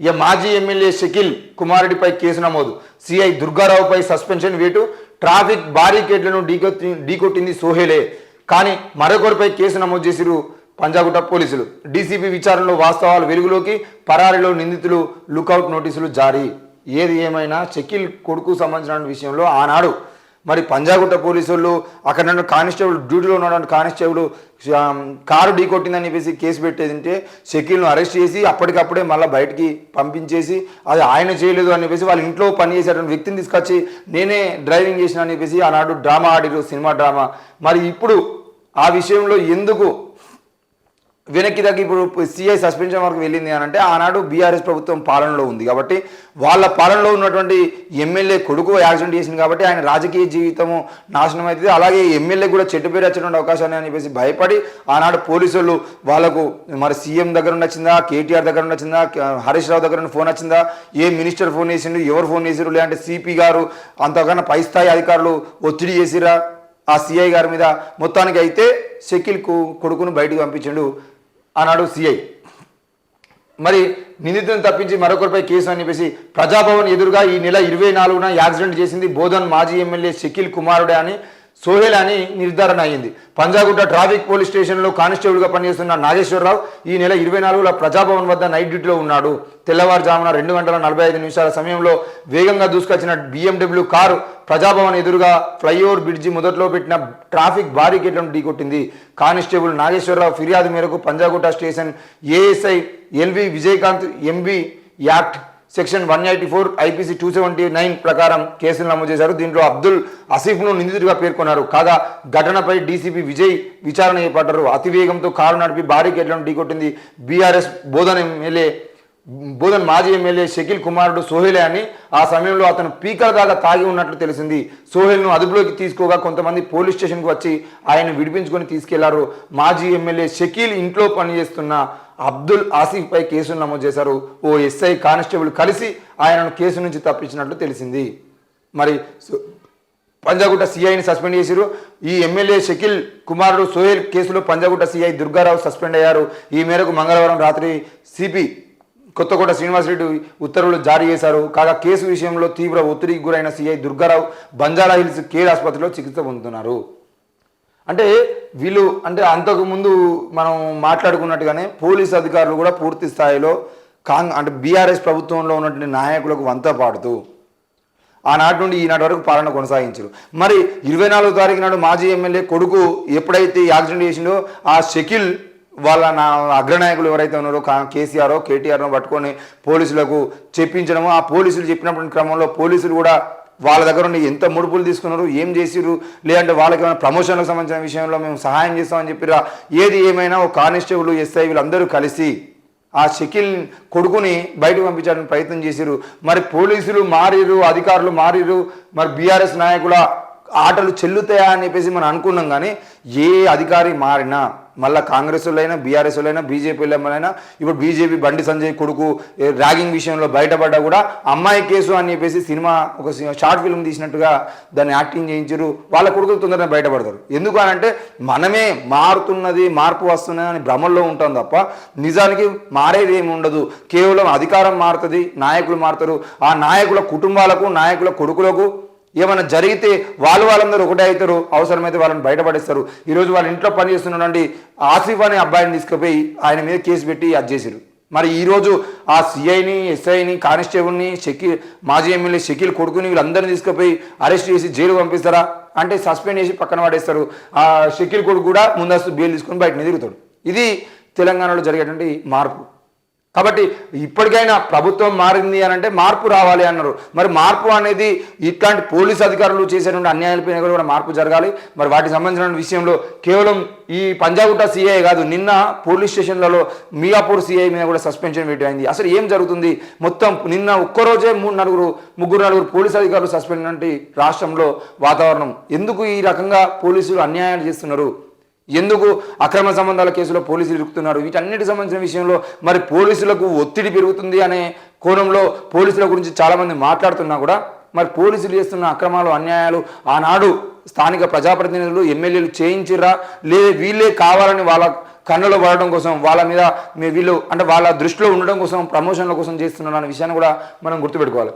ఇక మాజీ MLA Shakeel కుమారుడిపై case నమోదు, సిఐ దుర్గారావుపై సస్పెన్షన్ వేటు, ట్రాఫిక్ బారికేడ్లను ఢీకొట్టింది సోహెలే, కానీ మరొకరిపై కేసు నమోదు చేసిరు పంజాగుట్ట పోలీసులు. డీసీపీ విచారణలో వాస్తవాలు వెలుగులోకి, పరారీలో నిందితులు లుకౌట్ నోటీసులు జారీ. ఏది ఏమైనా షకీల్ కొడుకు సంబంధించిన విషయంలో ఆనాడు మరి పంజాగుట్ట పోలీసులు అక్కడ కానిస్టేబుల్ డ్యూటీలో ఉన్నటువంటి కానిస్టేబుల్ కారు ఢీకొట్టిందని చెప్పేసి కేసు పెట్టేదంటే షకీల్ను అరెస్ట్ చేసి అప్పటికప్పుడే మళ్ళీ బయటికి పంపించేసి అది ఆయన చేయలేదు అని చెప్పేసి వాళ్ళ ఇంట్లో పనిచేసేటువంటి వ్యక్తిని తీసుకొచ్చి నేనే డ్రైవింగ్ చేసిన అని చెప్పేసి ఆనాడు డ్రామా ఆడిరు, సినిమా డ్రామా. మరి ఇప్పుడు ఆ విషయంలో ఎందుకు వెనక్కి తగ్గి ఇప్పుడు సిఐ సస్పెన్షన్ వరకు వెళ్ళింది అని అంటే ఆనాడు బీఆర్ఎస్ ప్రభుత్వం పాలనలో ఉంది కాబట్టి వాళ్ళ పాలనలో ఉన్నటువంటి ఎమ్మెల్యే కొడుకు యాక్సిడెంట్ చేసింది కాబట్టి ఆయన రాజకీయ జీవితము నాశనం అవుతుంది, అలాగే ఎమ్మెల్యే కూడా చెట్టు పేరు వచ్చేటువంటి అవకాశాన్ని అని చెప్పేసి భయపడి ఆనాడు పోలీసులు వాళ్ళకు మరి సీఎం దగ్గర నచ్చిందా, కేటీఆర్ దగ్గర నచ్చిందా, హరీష్ రావు దగ్గర ఫోన్ వచ్చిందా, ఏ మినిస్టర్ ఫోన్ చేసిండు, ఎవరు ఫోన్ చేసిరు, లేదంటే సిపి గారు అంతకన్నా పై స్థాయి అధికారులు ఒత్తిడి చేసిరా ఆ సిఐ గారి మీద. మొత్తానికి అయితే షకీల్ కొడుకును బయటకు పంపించిండు ఆనాడు సిఐ. మరి నిందితులను తప్పించి మరొకరిపై కేసు అని చెప్పేసి ప్రజాభవన్ ఎదురుగా ఈ నెల 24న యాక్సిడెంట్ చేసింది బోధన్ మాజీ ఎమ్మెల్యే షకీల్ కుమారుడే అని సోహెల్ అని నిర్ధారణ అయింది. పంజాగుట్ట ట్రాఫిక్ పోలీస్ స్టేషన్లో కానిస్టేబుల్గా పనిచేస్తున్న నాగేశ్వరరావు ఈ నెల 24లో ప్రజాభవన్ వద్ద నైట్ డ్యూటీలో ఉన్నాడు. తెల్లవారుజామున 2:45 సమయంలో వేగంగా దూసుకొచ్చిన BMW కారు ప్రజాభవన్ ఎదురుగా ఫ్లైఓవర్ బ్రిడ్జి మొదట్లో పెట్టిన ట్రాఫిక్ బారికేడ్లను ఢీకొట్టింది. కానిస్టేబుల్ నాగేశ్వరరావు ఫిర్యాదు మేరకు Panjagutta station ASI LV Vijayakanth MV act section 184 IPC 279 ప్రకారం కేసులు నమోదు చేశారు. దీంట్లో అబ్దుల్ ఆసిఫ్ను నిందితుడిగా పేర్కొన్నారు. కాగా ఘటనపై డీసీపీ విజయ్ విచారణ చేపట్టారు. అతివేగంతో కారు నడిపి బారికేడ్లను ఢీకొట్టింది బీఆర్ఎస్ బోధన్ మాజీ ఎమ్మెల్యే షకీల్ కుమారుడు సోహెలే అని. ఆ సమయంలో అతను పీకల దాకా తాగి ఉన్నట్లు తెలిసింది. సోహెల్ను అదుపులోకి తీసుకోగా కొంతమంది పోలీస్ స్టేషన్కు వచ్చి ఆయన విడిపించుకొని తీసుకెళ్లారు. మాజీ ఎమ్మెల్యే షకీల్ ఇంట్లో పనిచేస్తున్న అబ్దుల్ ఆసిఫ్పై కేసును నమోదు చేశారు. ఓ ఎస్ఐ కానిస్టేబుల్ కలిసి ఆయనను కేసు నుంచి తప్పించినట్లు తెలిసింది. మరి పంజాగుట్ట సిఐని సస్పెండ్ చేశారు. ఈ ఎమ్మెల్యే షకీల్ కుమారుడు సోహెల్ కేసులో పంజాగుట్ట సిఐ దుర్గారావు సస్పెండ్ అయ్యారు. ఈ మేరకు మంగళవారం రాత్రి సిపి కొత్తకోట శ్రీనివాసరెడ్డి ఉత్తర్వులు జారీ చేశారు. కాగా కేసు విషయంలో తీవ్ర ఒత్తిడికి గురైన CI Durgarao Banjara hills care ఆసుపత్రిలో చికిత్స పొందుతున్నారు. అంటే వీళ్ళు అంటే అంతకుముందు మనం మాట్లాడుకున్నట్టుగానే పోలీస్ అధికారులు కూడా పూర్తి స్థాయిలో అంటే బీఆర్ఎస్ ప్రభుత్వంలో ఉన్నటువంటి నాయకులకు వంత పాడుతూ ఆనాటి నుండి ఈనాటి వరకు పాలన కొనసాగించారు. మరి 24వ తారీఖు నాడు మాజీ ఎమ్మెల్యే కొడుకు ఎప్పుడైతే యాక్సిడెంట్ చేసిండో ఆ షకీల్ వాళ్ళ అగ్రనాయకులు ఎవరైతే ఉన్నారో కేసీఆర్ కేటీఆర్ను పట్టుకొని పోలీసులకు చెప్పించడము, ఆ పోలీసులు చెప్పినటువంటి క్రమంలో పోలీసులు కూడా వాళ్ళ దగ్గర నుండి ఎంత ముడుపులు తీసుకున్నారు, ఏం చేసిరు, లేదంటే వాళ్ళకి ఏమైనా ప్రమోషన్లకు సంబంధించిన విషయంలో మేము సహాయం చేస్తామని చెప్పిరా. ఏది ఏమైనా ఒక కానిస్టేబుల్ ఎస్ఐ వీళ్ళందరూ కలిసి ఆ షకీల్ కొడుకుని బయటకు పంపించడానికి ప్రయత్నం చేసిరు. మరి పోలీసులు మారిరు, అధికారులు మారిరు, మరి బీఆర్ఎస్ నాయకుల ఆటలు చెల్లుతాయా అని చెప్పేసి మనం అనుకున్నాం. కానీ ఏ అధికారి మారినా మళ్ళీ కాంగ్రెస్ వాళ్ళైనా బీఆర్ఎస్ వాళ్ళైనా బీజేపీలైనా ఇప్పుడు బీజేపీ బండి సంజయ్ కొడుకు ర్యాగింగ్ విషయంలో బయటపడ్డా కూడా అమ్మాయి కేసు అని చెప్పేసి సినిమా ఒక షార్ట్ ఫిల్మ్ తీసినట్టుగా దాన్ని యాక్టింగ్ చేయించారు. వాళ్ళ కొడుకులు తొందరగా బయటపడతారు. ఎందుకు అని అంటే మనమే మారుతున్నది, మార్పు వస్తున్నది అని భ్రమల్లో ఉంటాం తప్ప నిజానికి మారేది ఏమి ఉండదు. కేవలం అధికారం మారుతుంది, నాయకులు మారుతారు. ఆ నాయకుల కుటుంబాలకు, నాయకుల కొడుకులకు ఏమైనా జరిగితే వాళ్ళందరూ ఒకటే అవుతారు, అవసరమైతే వాళ్ళని బయటపడేస్తారు. ఈరోజు వాళ్ళ ఇంట్లో పనిచేస్తున్నటువంటి ఆసిఫ్ అనే అబ్బాయిని తీసుకుపోయి ఆయన మీద కేసు పెట్టి అది చేశారు. మరి ఈరోజు ఆ సిఐని, ఎస్ఐని, కానిస్టేబుల్ని, మాజీ ఎమ్మెల్యే షకీల్ కొడుకుని వీళ్ళందరినీ తీసుకుపోయి అరెస్ట్ చేసి జైలు పంపిస్తారా అంటే సస్పెండ్ చేసి పక్కన పడేస్తారు. ఆ షకీల్ కొడుకు కూడా ముందస్తు బెయిల్ తీసుకొని బయట తిరుగుతాడు. ఇది తెలంగాణలో జరిగేటువంటి మార్పు. కాబట్టి ఇప్పటికైనా ప్రభుత్వం మారింది అని అంటే మార్పు రావాలి అన్నారు. మరి మార్పు అనేది ఇట్లాంటి పోలీస్ అధికారులు చేసేటువంటి అన్యాయాలపైన కూడా మార్పు జరగాలి. మరి వాటికి సంబంధించిన విషయంలో కేవలం ఈ పంజాగుట్ట సిఐ కాదు, నిన్న పోలీస్ స్టేషన్లలో మియాపూర్ సిఐ మీద కూడా సస్పెన్షన్ పెట్టింది. అసలు ఏం జరుగుతుంది మొత్తం నిన్న ఒక్కరోజే ముగ్గురు నలుగురు పోలీస్ అధికారులు సస్పెండ్ అంటే రాష్ట్రంలో వాతావరణం. ఎందుకు ఈ రకంగా పోలీసులు అన్యాయాలు చేస్తున్నారు, ఎందుకు అక్రమ సంబంధాల కేసులో పోలీసులు ఇరుకుతున్నారు, వీటన్నిటికి సంబంధించిన విషయంలో మరి పోలీసులకు ఒత్తిడి పెరుగుతుంది అనే కోణంలో పోలీసుల గురించి చాలామంది మాట్లాడుతున్నా కూడా మరి పోలీసులు చేస్తున్న అక్రమాలు, అన్యాయాలు ఆనాడు స్థానిక ప్రజాప్రతినిధులు, ఎమ్మెల్యేలు చేయించిరా లేదా వీళ్ళే కావాలని వాళ్ళ కన్నులో పడడం కోసం వాళ్ళ మీద వీళ్ళు అంటే వాళ్ళ దృష్టిలో ఉండడం కోసం ప్రమోషన్ల కోసం చేస్తున్నారు అనే విషయాన్ని కూడా మనం గుర్తుపెట్టుకోవాలి.